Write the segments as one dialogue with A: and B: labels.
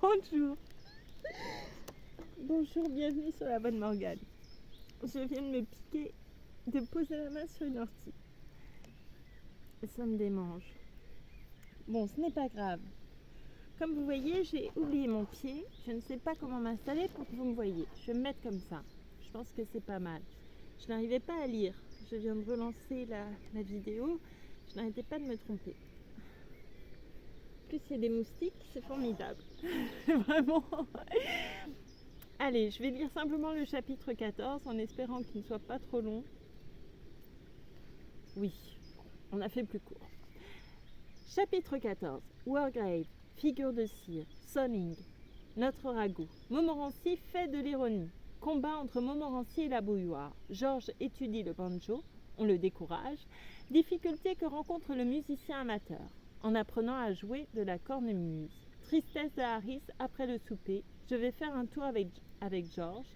A: Bonjour. Bonjour, bienvenue sur la bonne Morgane. Je viens de me piquer, de poser la main sur une ortie. Ça me démange. Bon, ce n'est pas grave. Comme vous voyez, j'ai oublié mon pied. Je ne sais pas comment m'installer pour que vous me voyez. Je vais me mettre comme ça. Je pense que c'est pas mal. Je n'arrivais pas à lire. Je viens de relancer la vidéo. Je n'arrêtais pas de me tromper. En plus, il y a des moustiques, c'est formidable. Vraiment. Allez, je vais lire simplement le chapitre 14 en espérant qu'il ne soit pas trop long. Oui, on a fait plus court. Chapitre 14. Wargrave, figure de cire, Sonning, notre ragoût. Montmorency fait de l'ironie. Combat entre Montmorency et la bouilloire. Georges étudie le banjo, on le décourage. Difficulté que rencontre le musicien amateur en apprenant à jouer de la cornemuse. Tristesse de Harris après le souper. Je vais faire un tour avec Georges.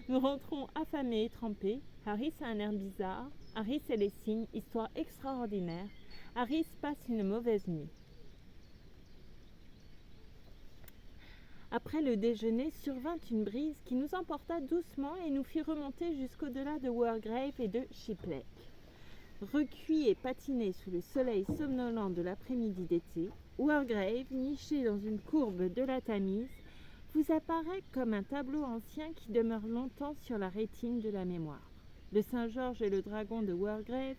A: Nous rentrons affamés et trempés. Harris a un air bizarre. Harris et les signes, histoire extraordinaire. Harris passe une mauvaise nuit. Après le déjeuner, survint une brise qui nous emporta doucement et nous fit remonter jusqu'au-delà de Wargrave et de Shipley. Recuit et patiné sous le soleil somnolent de l'après-midi d'été, Wargrave, niché dans une courbe de la Tamise, vous apparaît comme un tableau ancien qui demeure longtemps sur la rétine de la mémoire. Le Saint-Georges et le dragon de Wargrave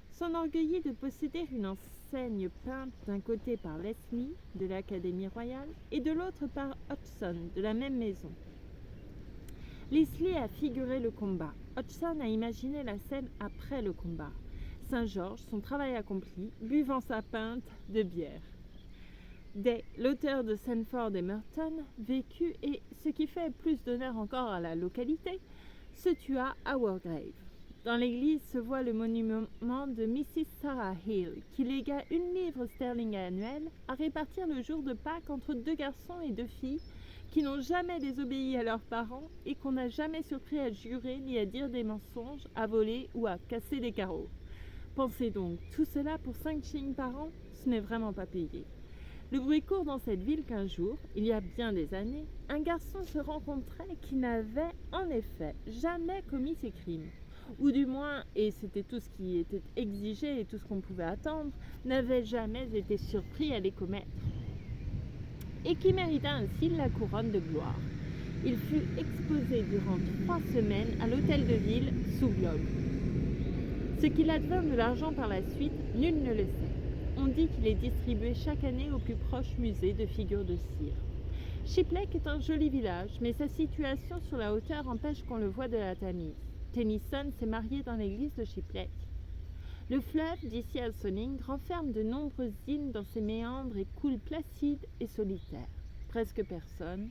A: s'enorgueillit de posséder une enseigne peinte d'un côté par Leslie de l'Académie royale et de l'autre par Hodgson de la même maison. Leslie a figuré le combat. Hodgson a imaginé la scène après le combat. Saint-Georges, son travail accompli, buvant sa pinte de bière. Day, l'auteur de Sandford et Merton, vécut et, ce qui fait plus d'honneur encore à la localité, se tua à Wargrave. Dans l'église se voit le monument de Mrs. Sarah Hill, qui légua 1 livre sterling annuelle à répartir le jour de Pâques entre 2 garçons et 2 filles qui n'ont jamais désobéi à leurs parents et qu'on n'a jamais surpris à jurer ni à dire des mensonges, à voler ou à casser des carreaux. Pensez donc, tout cela pour 5 shillings par an, ce n'est vraiment pas payé. Le bruit court dans cette ville qu'un jour, il y a bien des années, un garçon se rencontrait qui n'avait, en effet, jamais commis ces crimes. Ou du moins, et c'était tout ce qui était exigé et tout ce qu'on pouvait attendre, n'avait jamais été surpris à les commettre. Et qui mérita ainsi la couronne de gloire. Il fut exposé durant 3 semaines à l'hôtel de ville sous globe. Ce qu'il advint de l'argent par la suite, nul ne le sait. On dit qu'il est distribué chaque année au plus proche musée de figures de cire. Shipley est un joli village, mais sa situation sur la hauteur empêche qu'on le voie de la Tamise. Tennyson s'est marié dans l'église de Shipley. Le fleuve, d'ici à Sonning, renferme de nombreuses îles dans ses méandres et coule placide et solitaire. Presque personne,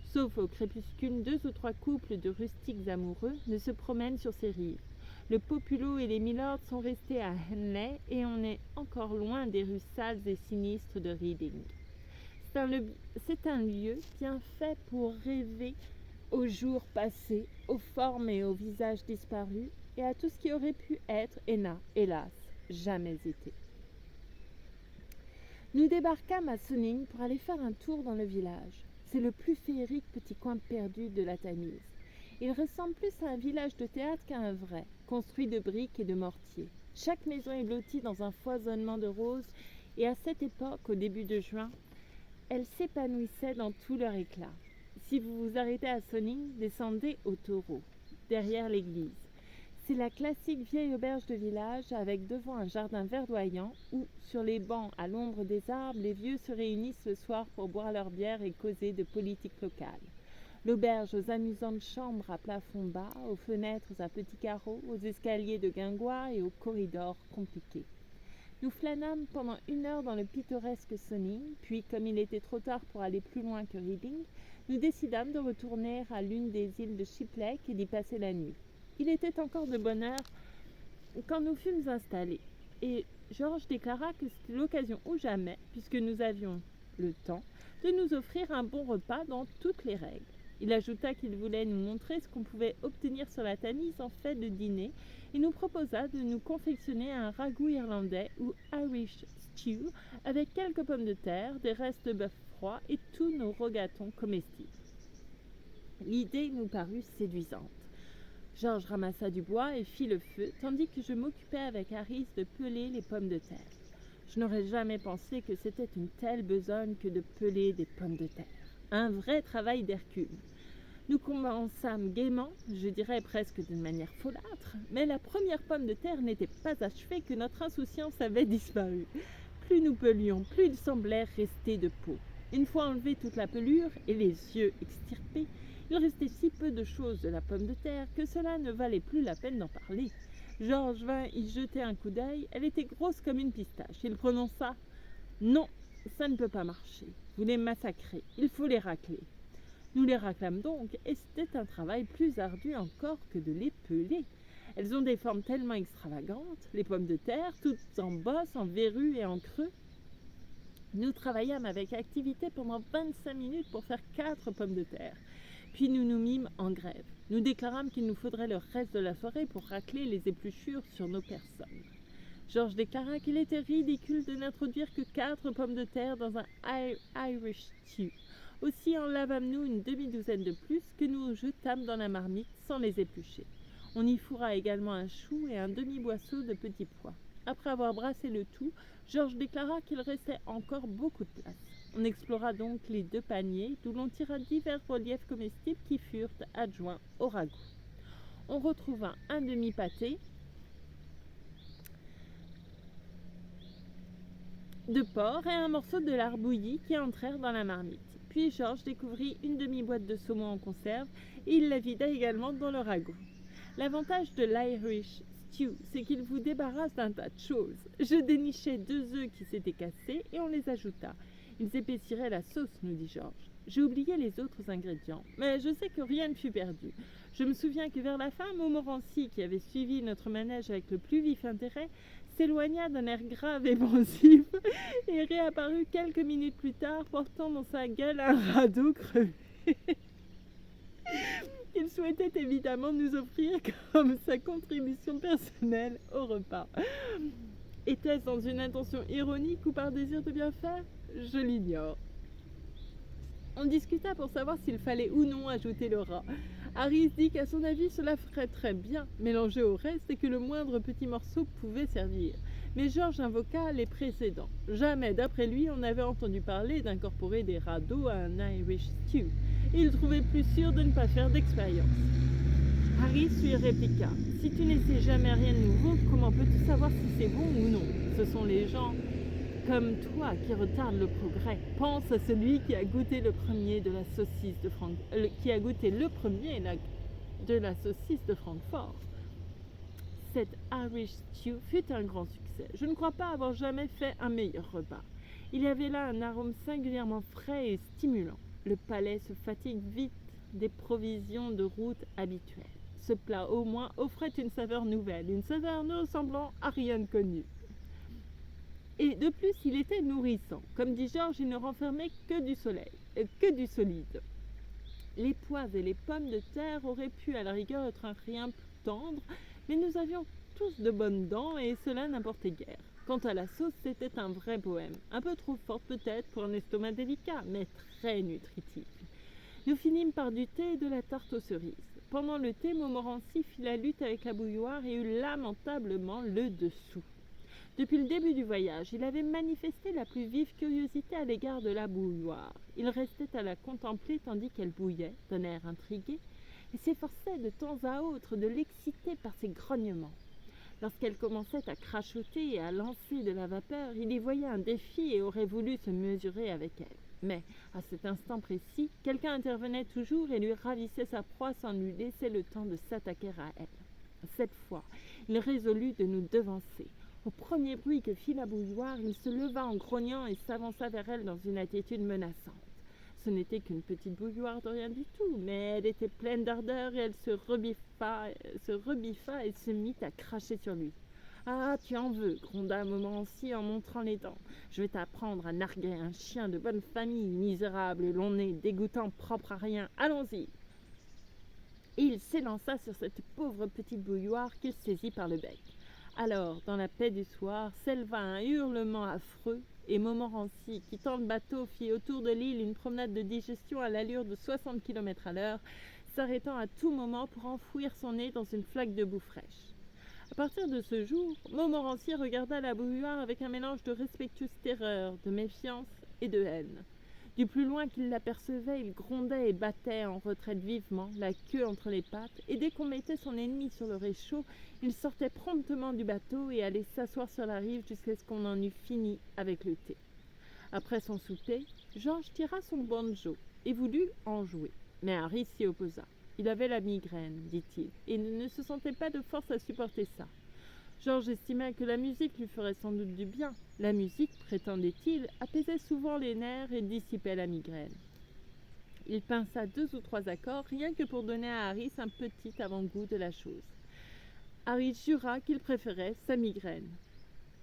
A: sauf au crépuscule 2 ou 3 couples de rustiques amoureux, ne se promènent sur ses rives. Le Populo et les Milords sont restés à Henley et on est encore loin des rues sales et sinistres de Reading. C'est un lieu bien fait pour rêver aux jours passés, aux formes et aux visages disparus, et à tout ce qui aurait pu être et n'a, hélas, jamais été. Nous débarquâmes à Sonning pour aller faire un tour dans le village. C'est le plus féerique petit coin perdu de la Tamise. Il ressemble plus à un village de théâtre qu'à un vrai, construit de briques et de mortier. Chaque maison est blottie dans un foisonnement de roses, et à cette époque, au début de juin, elles s'épanouissaient dans tout leur éclat. Si vous vous arrêtez à Sonning, descendez au Taureau, derrière l'église. C'est la classique vieille auberge de village avec devant un jardin verdoyant où, sur les bancs à l'ombre des arbres, les vieux se réunissent le soir pour boire leur bière et causer de politique locale. L'auberge aux amusantes chambres à plafond bas, aux fenêtres à petits carreaux, aux escaliers de guingois et aux corridors compliqués. Nous flânâmes pendant 1 heure dans le pittoresque Sonning, puis, comme il était trop tard pour aller plus loin que Reading, nous décidâmes de retourner à l'une des îles de Shipley et d'y passer la nuit. Il était encore de bonne heure quand nous fûmes installés, et Georges déclara que c'était l'occasion ou jamais, puisque nous avions le temps, de nous offrir un bon repas dans toutes les règles. Il ajouta qu'il voulait nous montrer ce qu'on pouvait obtenir sur la Tamise en fait de dîner et nous proposa de nous confectionner un ragoût irlandais ou Irish stew avec quelques pommes de terre, des restes de bœuf froid et tous nos rogatons comestibles. L'idée nous parut séduisante. Georges ramassa du bois et fit le feu, tandis que je m'occupais avec Harris de peler les pommes de terre. Je n'aurais jamais pensé que c'était une telle besogne que de peler des pommes de terre. Un vrai travail d'Hercule. Nous commençâmes gaiement, je dirais presque d'une manière folâtre, mais la première pomme de terre n'était pas achevée que notre insouciance avait disparu. Plus nous pelions, plus il semblait rester de peau. Une fois enlevée toute la pelure et les yeux extirpés, il restait si peu de choses de la pomme de terre que cela ne valait plus la peine d'en parler. Georges vint y jeter un coup d'œil. Elle était grosse comme une pistache. Il prononça « Non, ça ne peut pas marcher. Vous les massacrez. Il faut les racler. » Nous les raclâmes donc, et c'était un travail plus ardu encore que de les peler. Elles ont des formes tellement extravagantes, les pommes de terre, toutes en bosse, en verrues et en creux. Nous travaillâmes avec activité pendant 25 minutes pour faire 4 pommes de terre. Puis nous nous mîmes en grève. Nous déclarâmes qu'il nous faudrait le reste de la soirée pour racler les épluchures sur nos personnes. Georges déclara qu'il était ridicule de n'introduire que 4 pommes de terre dans un Irish stew. Aussi en lavâmes-nous une demi-douzaine de plus que nous jetâmes dans la marmite sans les éplucher. On y fourra également un chou et un demi-boisseau de petits pois. Après avoir brassé le tout, Georges déclara qu'il restait encore beaucoup de place. On explora donc les 2 paniers, d'où l'on tira divers reliefs comestibles qui furent adjoints au ragoût. On retrouva un demi-pâté de porc et un morceau de lard bouilli qui entrèrent dans la marmite. Puis Georges découvrit une demi-boîte de saumon en conserve et il la vida également dans le ragoût. L'avantage de l'Irish stew, c'est qu'il vous débarrasse d'un tas de choses. Je dénichai 2 œufs qui s'étaient cassés et on les ajouta. Ils épaissiraient la sauce, nous dit Georges. J'ai oublié les autres ingrédients, mais je sais que rien ne fut perdu. Je me souviens que vers la fin, Montmorency, qui avait suivi notre manège avec le plus vif intérêt, s'éloigna d'un air grave et pensif et réapparut quelques minutes plus tard, portant dans sa gueule un radeau crevé. Il souhaitait évidemment nous offrir comme sa contribution personnelle au repas. Était-ce dans une intention ironique ou par désir de bien faire? Je l'ignore. On discuta pour savoir s'il fallait ou non ajouter le rat. Harris dit qu'à son avis cela ferait très bien, mélangé au reste, et que le moindre petit morceau pouvait servir. Mais Georges invoqua les précédents. Jamais, d'après lui, on n'avait entendu parler d'incorporer des radeaux à un Irish stew. Et il trouvait plus sûr de ne pas faire d'expérience. Harris lui répliqua « Si tu n'essaies jamais rien de nouveau, comment peux-tu savoir si c'est bon ou non? Ce sont les gens comme toi qui retardent le progrès. Pense à celui qui a goûté le premier de la saucisse de saucisse de Francfort. » Cette Irish stew fut un grand succès. Je ne crois pas avoir jamais fait un meilleur repas. Il y avait là un arôme singulièrement frais et stimulant. Le palais se fatigue vite des provisions de route habituelles. Ce plat au moins offrait une saveur nouvelle, une saveur ne ressemblant à rien de connu. Et de plus, il était nourrissant. Comme dit Georges, il ne renfermait que du solide. Les pois et les pommes de terre auraient pu à la rigueur être un rien plus tendre, mais nous avions tous de bonnes dents et cela n'importait guère. Quant à la sauce, c'était un vrai poème. Un peu trop forte peut-être pour un estomac délicat, mais très nutritive. Nous finîmes par du thé et de la tarte aux cerises. Pendant le thé, Montmorency fit la lutte avec la bouilloire et eut lamentablement le dessous. Depuis le début du voyage, il avait manifesté la plus vive curiosité à l'égard de la bouilloire. Il restait à la contempler tandis qu'elle bouillait, d'un air intrigué, et s'efforçait de temps à autre de l'exciter par ses grognements. Lorsqu'elle commençait à crachoter et à lancer de la vapeur, il y voyait un défi et aurait voulu se mesurer avec elle. Mais, à cet instant précis, quelqu'un intervenait toujours et lui ravissait sa proie sans lui laisser le temps de s'attaquer à elle. Cette fois, il résolut de nous devancer. Au premier bruit que fit la bouilloire, il se leva en grognant et s'avança vers elle dans une attitude menaçante. Ce n'était qu'une petite bouilloire de rien du tout, mais elle était pleine d'ardeur et elle se rebiffa et se mit à cracher sur lui. « Ah, tu en veux, gronda Montmorency en montrant les dents. Je vais t'apprendre à narguer un chien de bonne famille, misérable, long-nez, dégoûtant, propre à rien. Allons-y. Et il s'élança sur cette pauvre petite bouilloire qu'il saisit par le bec. Alors, dans la paix du soir, s'éleva un hurlement affreux, et Montmorency, quittant le bateau, fit autour de l'île une promenade de digestion à l'allure de 60 km à l'heure, s'arrêtant à tout moment pour enfouir son nez dans une flaque de boue fraîche. À partir de ce jour, Montmorency regarda la bouilloire avec un mélange de respectueuse terreur, de méfiance et de haine. Du plus loin qu'il l'apercevait, il grondait et battait en retraite vivement, la queue entre les pattes, et dès qu'on mettait son ennemi sur le réchaud, il sortait promptement du bateau et allait s'asseoir sur la rive jusqu'à ce qu'on en eût fini avec le thé. Après son souper, Georges tira son banjo et voulut en jouer, mais Harry s'y opposa. Il avait la migraine, dit-il, et ne se sentait pas de force à supporter ça. Georges estimait que la musique lui ferait sans doute du bien. La musique, prétendait-il, apaisait souvent les nerfs et dissipait la migraine. Il pinça 2 ou 3 accords, rien que pour donner à Harry un petit avant-goût de la chose. Harry jura qu'il préférait sa migraine.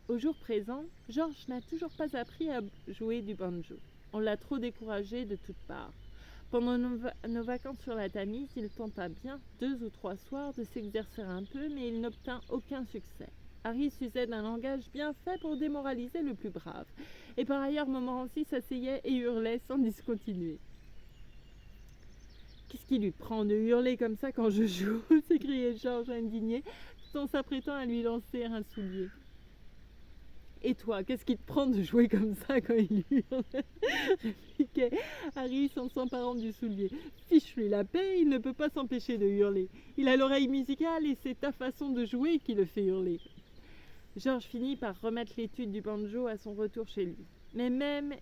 A: Au jour présent, Georges n'a toujours pas appris à jouer du banjo. On l'a trop découragé de toutes parts. Pendant nos vacances sur la Tamise, il tenta bien 2 ou 3 soirs de s'exercer un peu, mais il n'obtint aucun succès. Harry s'usait d'un langage bien fait pour démoraliser le plus brave. Et par ailleurs, Montmorency s'asseyait et hurlait sans discontinuer. « Qu'est-ce qui lui prend de hurler comme ça quand je joue ?» s'écriait Georges indigné, tout en s'apprêtant à lui lancer un soulier. « Et toi, qu'est-ce qui te prend de jouer comme ça quand il hurle ?» répliquait Harry en s'emparant du soulier. « Fiche-lui la paix, il ne peut pas s'empêcher de hurler. Il a l'oreille musicale et c'est ta façon de jouer qui le fait hurler. » Georges finit par remettre l'étude du banjo à son retour chez lui. Mais même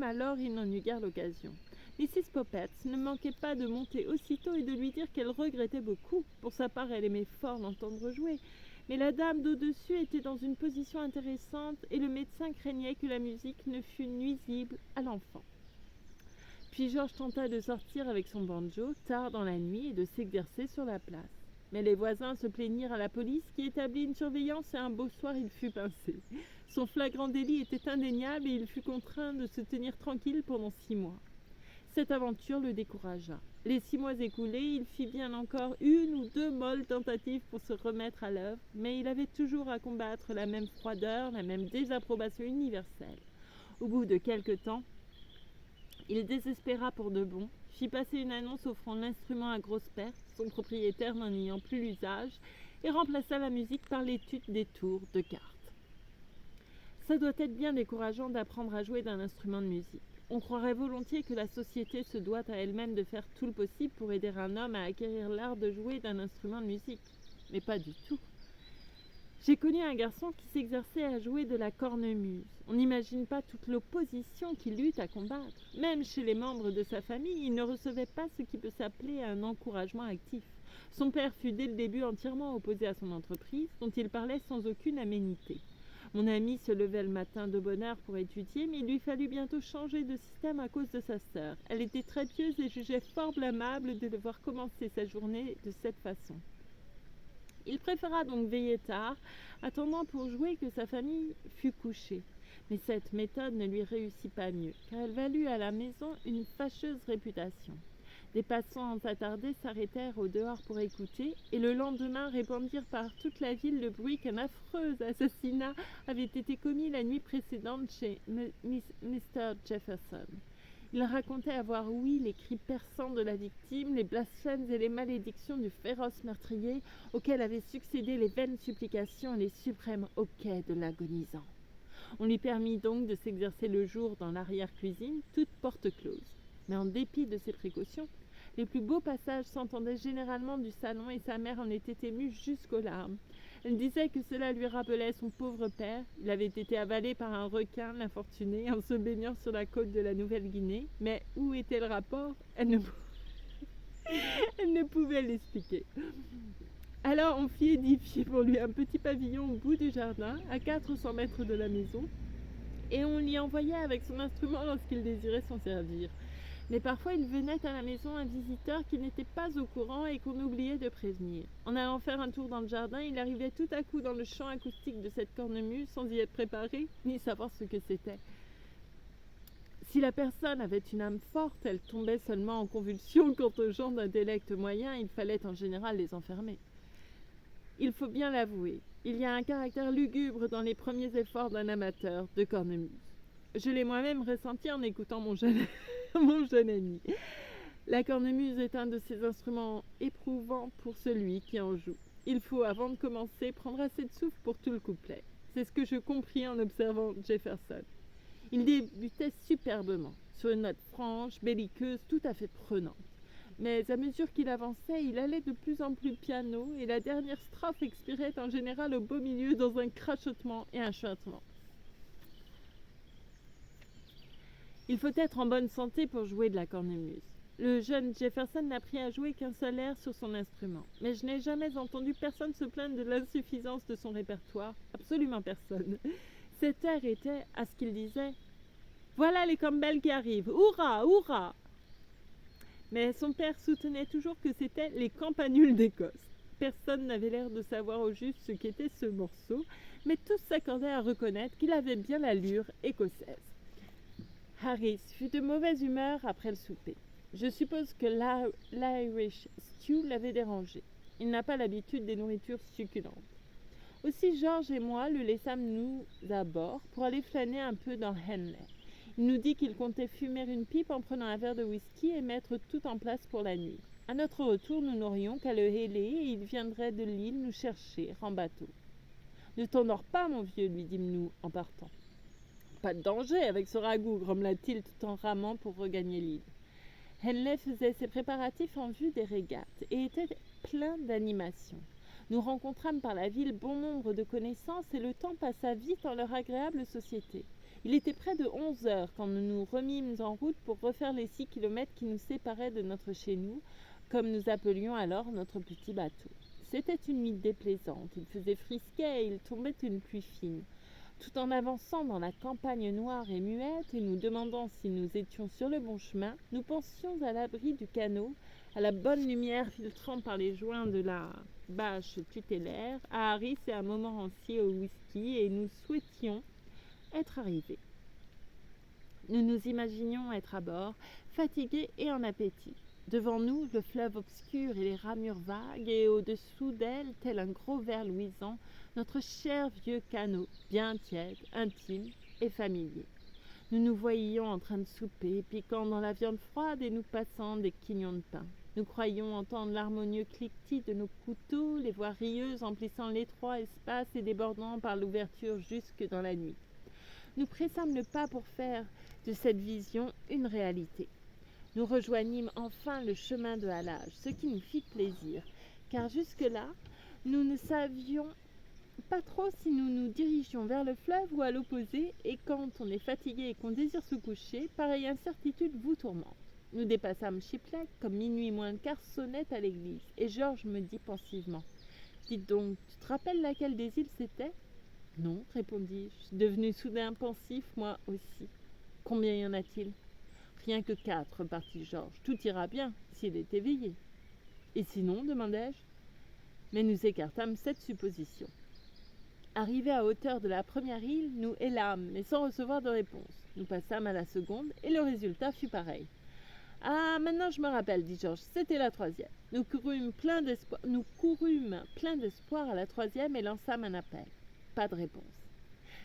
A: alors, il n'en eut guère l'occasion. Mrs. Poppets ne manquait pas de monter aussitôt et de lui dire qu'elle regrettait beaucoup. Pour sa part, elle aimait fort l'entendre jouer. Mais la dame d'au-dessus était dans une position intéressante et le médecin craignait que la musique ne fût nuisible à l'enfant. Puis Georges tenta de sortir avec son banjo tard dans la nuit et de s'exercer sur la place. Mais les voisins se plaignirent à la police qui établit une surveillance et un beau soir il fut pincé. Son flagrant délit était indéniable et il fut contraint de se tenir tranquille pendant 6 mois. Cette aventure le découragea. Les 6 mois écoulés, il fit bien encore 1 ou 2 molles tentatives pour se remettre à l'œuvre, mais il avait toujours à combattre la même froideur, la même désapprobation universelle. Au bout de quelque temps, il désespéra pour de bon, fit passer une annonce offrant l'instrument à grosse perte, son propriétaire n'en ayant plus l'usage, et remplaça la musique par l'étude des tours de cartes. Ça doit être bien décourageant d'apprendre à jouer d'un instrument de musique. On croirait volontiers que la société se doit à elle-même de faire tout le possible pour aider un homme à acquérir l'art de jouer d'un instrument de musique. Mais pas du tout. J'ai connu un garçon qui s'exerçait à jouer de la cornemuse. On n'imagine pas toute l'opposition qu'il eut à combattre. Même chez les membres de sa famille, il ne recevait pas ce qui peut s'appeler un encouragement actif. Son père fut dès le début entièrement opposé à son entreprise, dont il parlait sans aucune aménité. Mon ami se levait le matin de bonne heure pour étudier, mais il lui fallut bientôt changer de système à cause de sa sœur. Elle était très pieuse et jugeait fort blâmable de devoir commencer sa journée de cette façon. Il préféra donc veiller tard, attendant pour jouer que sa famille fût couchée. Mais cette méthode ne lui réussit pas mieux, car elle valut à la maison une fâcheuse réputation. Des passants attardés s'arrêtèrent au dehors pour écouter, et le lendemain répandirent par toute la ville le bruit qu'un affreux assassinat avait été commis la nuit précédente chez Mr. Jefferson. Ils racontaient avoir ouï les cris perçants de la victime, les blasphèmes et les malédictions du féroce meurtrier, auxquels avaient succédé les vaines supplications et les suprêmes hoquets de l'agonisant. On lui permit donc de s'exercer le jour dans l'arrière-cuisine, toute porte close. Mais en dépit de ces précautions, les plus beaux passages s'entendaient généralement du salon et sa mère en était émue jusqu'aux larmes. Elle disait que cela lui rappelait son pauvre père. Il avait été avalé par un requin, l'infortuné, en se baignant sur la côte de la Nouvelle-Guinée. Mais où était le rapport ? Elle ne pouvait l'expliquer. Alors on fit édifier pour lui un petit pavillon au bout du jardin, à 400 mètres de la maison, et on l'y envoya avec son instrument lorsqu'il désirait s'en servir. Mais parfois il venait à la maison un visiteur qui n'était pas au courant et qu'on oubliait de prévenir. En allant faire un tour dans le jardin, il arrivait tout à coup dans le champ acoustique de cette cornemuse sans y être préparé, ni savoir ce que c'était. Si la personne avait une âme forte, elle tombait seulement en convulsion. Quant aux gens d'intellect moyen, il fallait en général les enfermer. Il faut bien l'avouer, il y a un caractère lugubre dans les premiers efforts d'un amateur de cornemuse. Je l'ai moi-même ressenti en écoutant mon jeune ami. La cornemuse est un de ces instruments éprouvants pour celui qui en joue. Il faut, avant de commencer, prendre assez de souffle pour tout le couplet. C'est ce que je compris en observant Jefferson. Il débutait superbement, sur une note franche, belliqueuse, tout à fait prenante. Mais à mesure qu'il avançait, il allait de plus en plus piano, et la dernière strophe expirait en général au beau milieu dans un crachotement et un chuintement. Il faut être en bonne santé pour jouer de la cornemuse. Le jeune Jefferson n'apprit à jouer qu'un seul air sur son instrument, mais je n'ai jamais entendu personne se plaindre de l'insuffisance de son répertoire, absolument personne. Cet air était, à ce qu'il disait, « Voilà les Campbell qui arrivent, hurrah, hurrah !» Mais son père soutenait toujours que c'était les campanules d'Écosse. Personne n'avait l'air de savoir au juste ce qu'était ce morceau, mais tous s'accordaient à reconnaître qu'il avait bien l'allure écossaise. Harris fut de mauvaise humeur après le souper. Je suppose que l'Irish stew l'avait dérangé. Il n'a pas l'habitude des nourritures succulentes. Aussi George et moi le laissâmes nous à bord pour aller flâner un peu dans Henley. Il nous dit qu'il comptait fumer une pipe en prenant un verre de whisky et mettre tout en place pour la nuit. À notre retour, nous n'aurions qu'à le héler et il viendrait de l'île nous chercher en bateau. « Ne t'endors pas, mon vieux, lui dîmes-nous en partant. »« Pas de danger avec ce ragoût, grommela-t-il tout en ramant pour regagner l'île. Henley faisait ses préparatifs en vue des régates et était plein d'animation. Nous rencontrâmes par la ville bon nombre de connaissances et le temps passa vite en leur agréable société. Il était près de 11 heures quand nous nous remîmes en route pour refaire les 6 kilomètres qui nous séparaient de notre chez-nous, comme nous appelions alors notre petit bateau. C'était une nuit déplaisante, il faisait frisquet et il tombait une pluie fine. Tout en avançant dans la campagne noire et muette et nous demandant si nous étions sur le bon chemin, nous pensions à l'abri du canot, à la bonne lumière filtrant par les joints de la bâche tutélaire, à Harris et à Montmorency au whisky, et nous souhaitions être arrivés. Nous nous imaginions être à bord, fatigués et en appétit. Devant nous, le fleuve obscur et les ramures vagues, et au-dessous d'elle, tel un gros ver luisant, notre cher vieux canot, bien tiède, intime et familier. Nous nous voyions en train de souper, piquant dans la viande froide et nous passant des quignons de pain. Nous croyions entendre l'harmonieux cliquetis de nos couteaux, les voix rieuses emplissant l'étroit espace et débordant par l'ouverture jusque dans la nuit. Nous pressâmes le pas pour faire de cette vision une réalité. Nous rejoignîmes enfin le chemin de halage, ce qui nous fit plaisir, car jusque-là, nous ne savions pas trop si nous nous dirigions vers le fleuve ou à l'opposé, et quand on est fatigué et qu'on désire se coucher, pareille incertitude vous tourmente. Nous dépassâmes Shipley comme minuit moins le quart sonnait à l'église, et Georges me dit pensivement « Dites donc, tu te rappelles laquelle des îles c'était ?»« Non, répondis-je, devenu soudain pensif, moi aussi. Combien y en a-t-il ?»« Rien que 4, repartit Georges. Tout ira bien, s'il est éveillé. »« Et sinon, demandai-je. Mais nous écartâmes cette supposition. Arrivés à hauteur de la première île, nous hélâmes, mais sans recevoir de réponse. Nous passâmes à la seconde, et le résultat fut pareil. « Ah, maintenant je me rappelle, dit Georges, c'était la troisième. Nous courûmes plein d'espoir à la troisième et lançâmes un appel. Pas de réponse.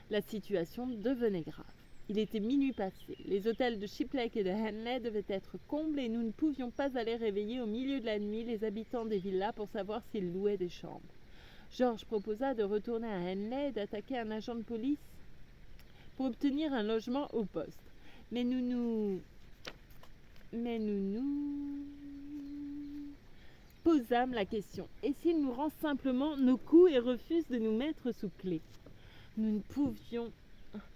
A: La situation devenait grave. Il était minuit passé. Les hôtels de Shipley et de Henley devaient être comblés et nous ne pouvions pas aller réveiller au milieu de la nuit les habitants des villas pour savoir s'ils louaient des chambres. Georges proposa de retourner à Henley et d'attaquer un agent de police pour obtenir un logement au poste. Mais nous posâmes la question. Et s'il nous rend simplement nos coups et refuse de nous mettre sous clé? Nous ne pouvions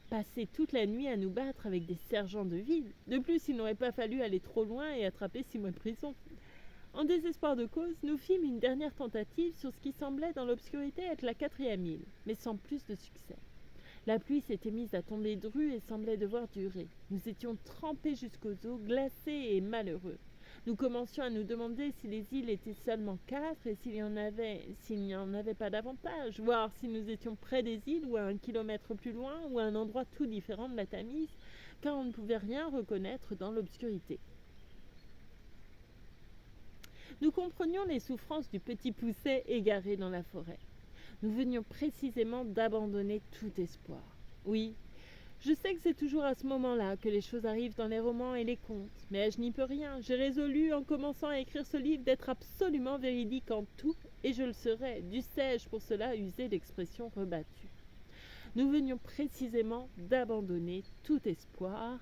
A: passer toute la nuit à nous battre avec des sergents de ville. De plus, il n'aurait pas fallu aller trop loin et attraper 6 mois de prison. En désespoir de cause, nous fîmes une dernière tentative sur ce qui semblait dans l'obscurité être la 4e île, mais sans plus de succès. La pluie s'était mise à tomber dru et semblait devoir durer. Nous étions trempés jusqu'aux os, glacés et malheureux. Nous commencions à nous demander si les îles étaient seulement 4 et s'il n'y en avait pas davantage, voire si nous étions près des îles ou à 1 kilomètre plus loin ou à un endroit tout différent de la Tamise, car on ne pouvait rien reconnaître dans l'obscurité. Nous comprenions les souffrances du petit Pousset égaré dans la forêt. Nous venions précisément d'abandonner tout espoir. Oui, je sais que c'est toujours à ce moment-là que les choses arrivent dans les romans et les contes, mais je n'y peux rien. J'ai résolu, en commençant à écrire ce livre, d'être absolument véridique en tout, et je le serai. Dussé-je pour cela user l'expression rebattue. Nous venions précisément d'abandonner tout espoir,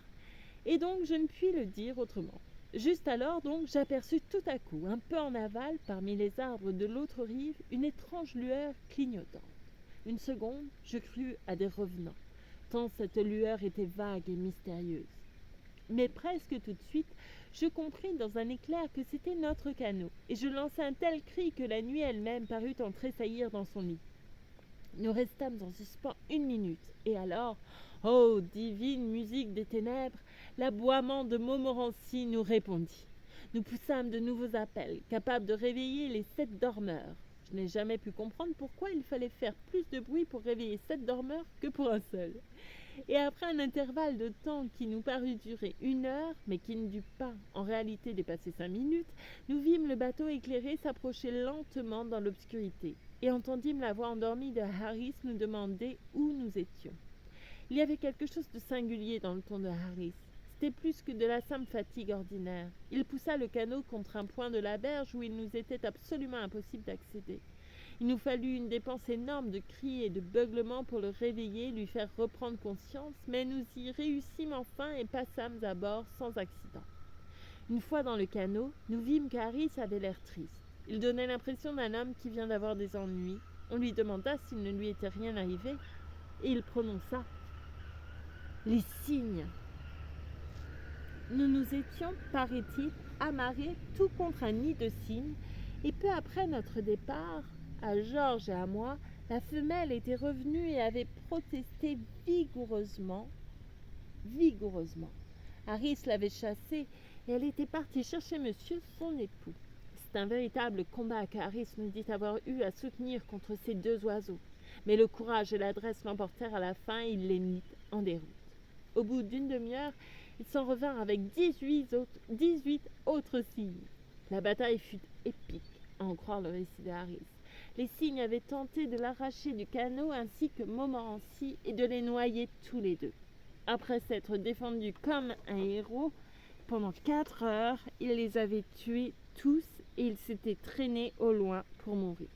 A: et donc je ne puis le dire autrement. Juste alors, donc, j'aperçus tout à coup, un peu en aval, parmi les arbres de l'autre rive, une étrange lueur clignotante. Une seconde, je crus à des revenants, tant cette lueur était vague et mystérieuse. Mais presque tout de suite, je compris dans un éclair que c'était notre canot, et je lançai un tel cri que la nuit elle-même parut en tressaillir dans son lit. Nous restâmes en suspens 1 minute, et alors, ô divine musique des ténèbres, l'aboiement de Montmorency nous répondit. Nous poussâmes de nouveaux appels, capables de réveiller les 7 dormeurs. Je n'ai jamais pu comprendre pourquoi il fallait faire plus de bruit pour réveiller 7 dormeurs que pour un seul. Et après un intervalle de temps qui nous parut durer 1 heure, mais qui ne dut pas en réalité dépasser 5 minutes, nous vîmes le bateau éclairé s'approcher lentement dans l'obscurité, et entendîmes la voix endormie de Harris nous demander où nous étions. Il y avait quelque chose de singulier dans le ton de Harris. C'était plus que de la simple fatigue ordinaire. Il poussa le canot contre un point de la berge où il nous était absolument impossible d'accéder. Il nous fallut une dépense énorme de cris et de beuglements pour le réveiller, lui faire reprendre conscience, mais nous y réussîmes enfin et passâmes à bord sans accident. Une fois dans le canot, nous vîmes qu'Harris avait l'air triste. Il donnait l'impression d'un homme qui vient d'avoir des ennuis. On lui demanda s'il ne lui était rien arrivé, et il prononça « Les cygnes !» Nous nous étions, paraît-il, amarrés tout contre un nid de cygnes, et peu après notre départ, à Georges et à moi, la femelle était revenue et avait protesté vigoureusement. Harris l'avait chassée et elle était partie chercher monsieur son époux. C'est un véritable combat qu'Harris nous dit avoir eu à soutenir contre ces 2 oiseaux. Mais le courage et l'adresse l'emportèrent à la fin et il les mit en déroute. Au bout d'1 demi-heure, ils s'en revinrent avec 18 autres cygnes. La bataille fut épique, à en croire le récit de Harris. Les cygnes avaient tenté de l'arracher du canot ainsi que Montmorency et de les noyer tous les 2. Après s'être défendus comme un héros, pendant 4 heures, il les avait tués tous et ils s'étaient traînés au loin pour mourir.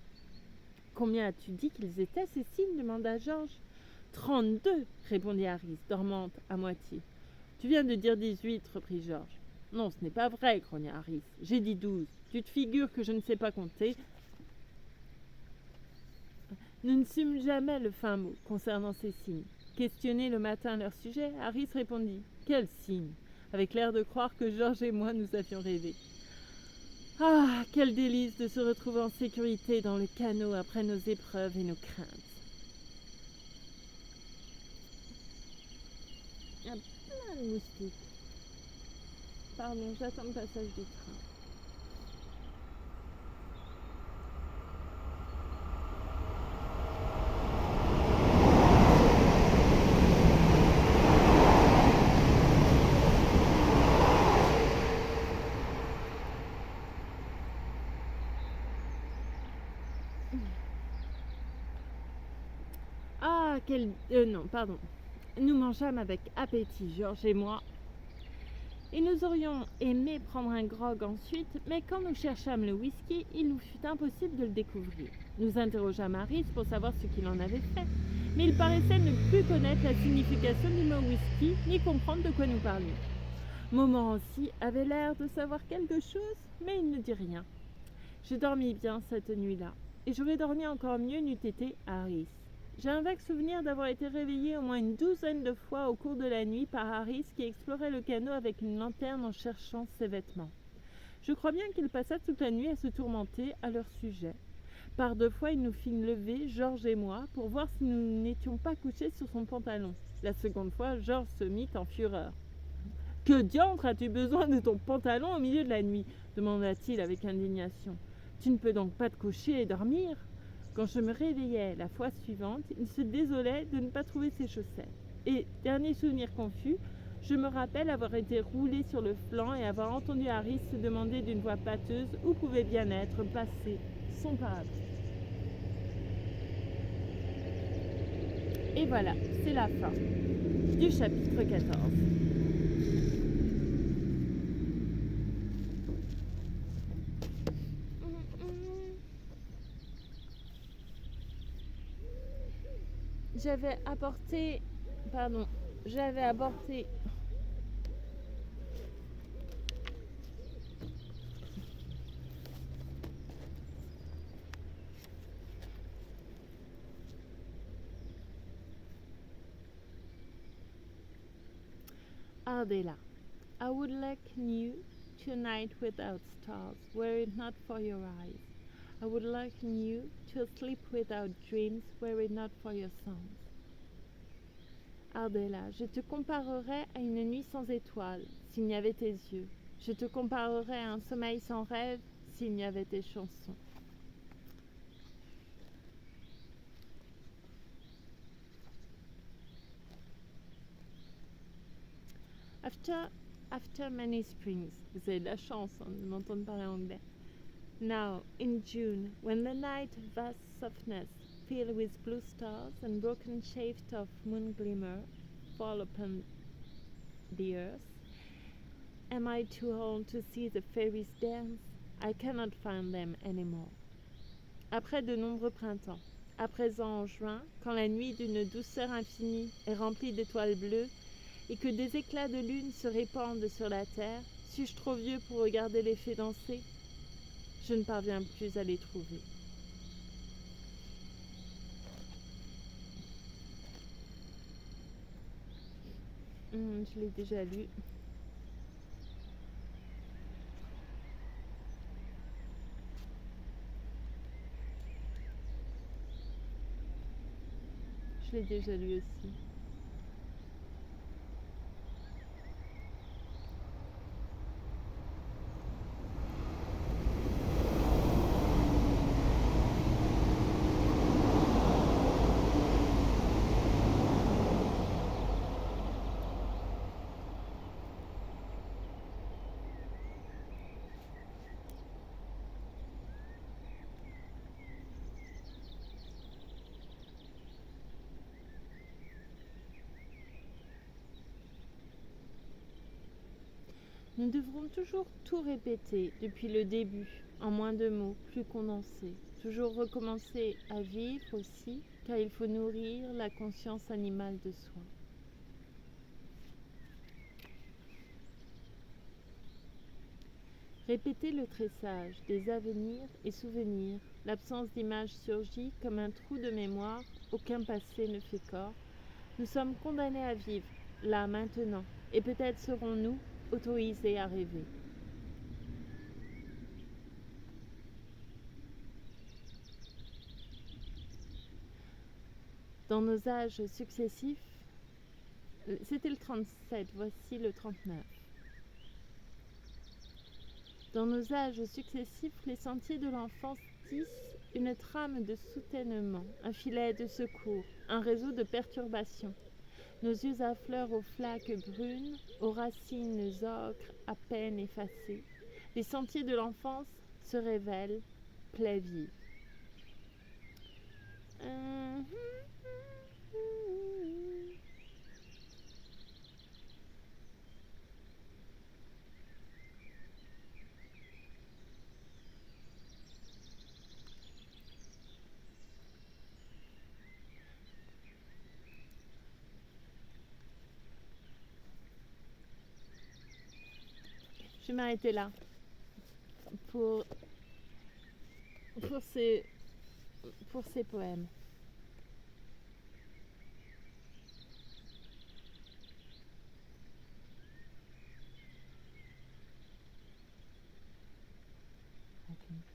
A: « Combien as-tu dit qu'ils étaient, ces cygnes ?» demanda Georges. « 32, répondit Harris, dormante à moitié. « Tu viens de dire 18, reprit Georges. « Non, ce n'est pas vrai, grogna Harris. J'ai dit 12. Tu te figures que je ne sais pas compter. » Nous ne sûmes jamais le fin mot concernant ces cygnes. Questionné le matin à leur sujet, Harris répondit « Quels cygnes ?» avec l'air de croire que Georges et moi nous avions rêvé. Ah, quel délice de se retrouver en sécurité dans le canot après nos épreuves et nos craintes. Il y a plein de moustiques. Pardon, j'attends le passage du train. Nous mangeâmes avec appétit, Georges et moi, et nous aurions aimé prendre un grog ensuite, mais quand nous cherchâmes le whisky, il nous fut impossible de le découvrir. Nous interrogeâmes Harris pour savoir ce qu'il en avait fait, mais il paraissait ne plus connaître la signification du mot whisky, ni comprendre de quoi nous parlions. Montmorency avait l'air de savoir quelque chose, mais il ne dit rien. Je dormis bien cette nuit-là, et j'aurais dormi encore mieux n'eût été Harris. J'ai un vague souvenir d'avoir été réveillé au moins une 12aine de fois au cours de la nuit par Harris qui explorait le canot avec une lanterne en cherchant ses vêtements. Je crois bien qu'il passa toute la nuit à se tourmenter à leur sujet. Par 2 fois, il nous fit lever, Georges et moi, pour voir si nous n'étions pas couchés sur son pantalon. La seconde fois, Georges se mit en fureur. « Que diantre as-tu besoin de ton pantalon au milieu de la nuit ?» demanda-t-il avec indignation. « Tu ne peux donc pas te coucher et dormir ?» Quand je me réveillai la fois suivante, il se désolait de ne pas trouver ses chaussettes. Et, dernier souvenir confus, je me rappelle avoir été roulé sur le flanc et avoir entendu Harry se demander d'une voix pâteuse où pouvait bien être passé son parapluie. Et voilà, c'est la fin du chapitre 14. J'avais apporté Ardella. I would liken you to a night without stars, were it not for your eyes. I would liken you to a sleep without dreams, were it not for your songs. Ardella, je te comparerais à une nuit sans étoiles, s'il n'y avait tes yeux. Je te comparerais à un sommeil sans rêve, s'il n'y avait tes chansons. After many springs, vous avez de la chance de m'entendre parler anglais. Now, in June, when the night vast softness, filled with blue stars and broken shafts of moon glimmer, fall upon the earth, am I too old to see the fairies dance? I cannot find them anymore. Après de nombreux printemps, à présent en juin, quand la nuit d'une douceur infinie est remplie d'étoiles bleues, et que des éclats de lune se répandent sur la terre, suis-je trop vieux pour regarder les fées danser? Je ne parviens plus à les trouver. Je l'ai déjà lu. Je l'ai déjà lu aussi. Nous devrons toujours tout répéter depuis le début, en moins de mots, plus condensés. Toujours recommencer à vivre aussi, car il faut nourrir la conscience animale de soi. Répéter le tressage des avenirs et souvenirs. L'absence d'image surgit comme un trou de mémoire, aucun passé ne fait corps. Nous sommes condamnés à vivre, là, maintenant, et peut-être serons-nous autorisés à rêver. Dans nos âges successifs, c'était le 37, voici le 39. Dans nos âges successifs, les sentiers de l'enfance tissent une trame de soutènement, un filet de secours, un réseau de perturbations. Nos yeux affleurent aux flaques brunes, aux racines ocres à peine effacées. Les sentiers de l'enfance se révèlent, plaie vive. Je vais m'arrêter là pour ces poèmes. Okay.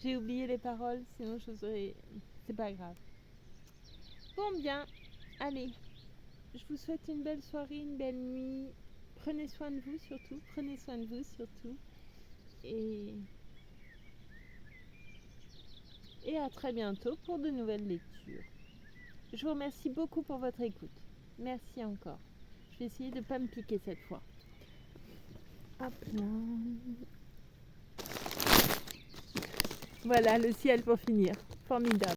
A: J'ai oublié les paroles, sinon je serais... C'est pas grave. Bon, bien, allez. Je vous souhaite une belle soirée, une belle nuit. Prenez soin de vous surtout. Prenez soin de vous surtout. Et à très bientôt pour de nouvelles lectures. Je vous remercie beaucoup pour votre écoute. Merci encore. Je vais essayer de ne pas me piquer cette fois. Hop là. Voilà, le ciel pour finir. Formidable.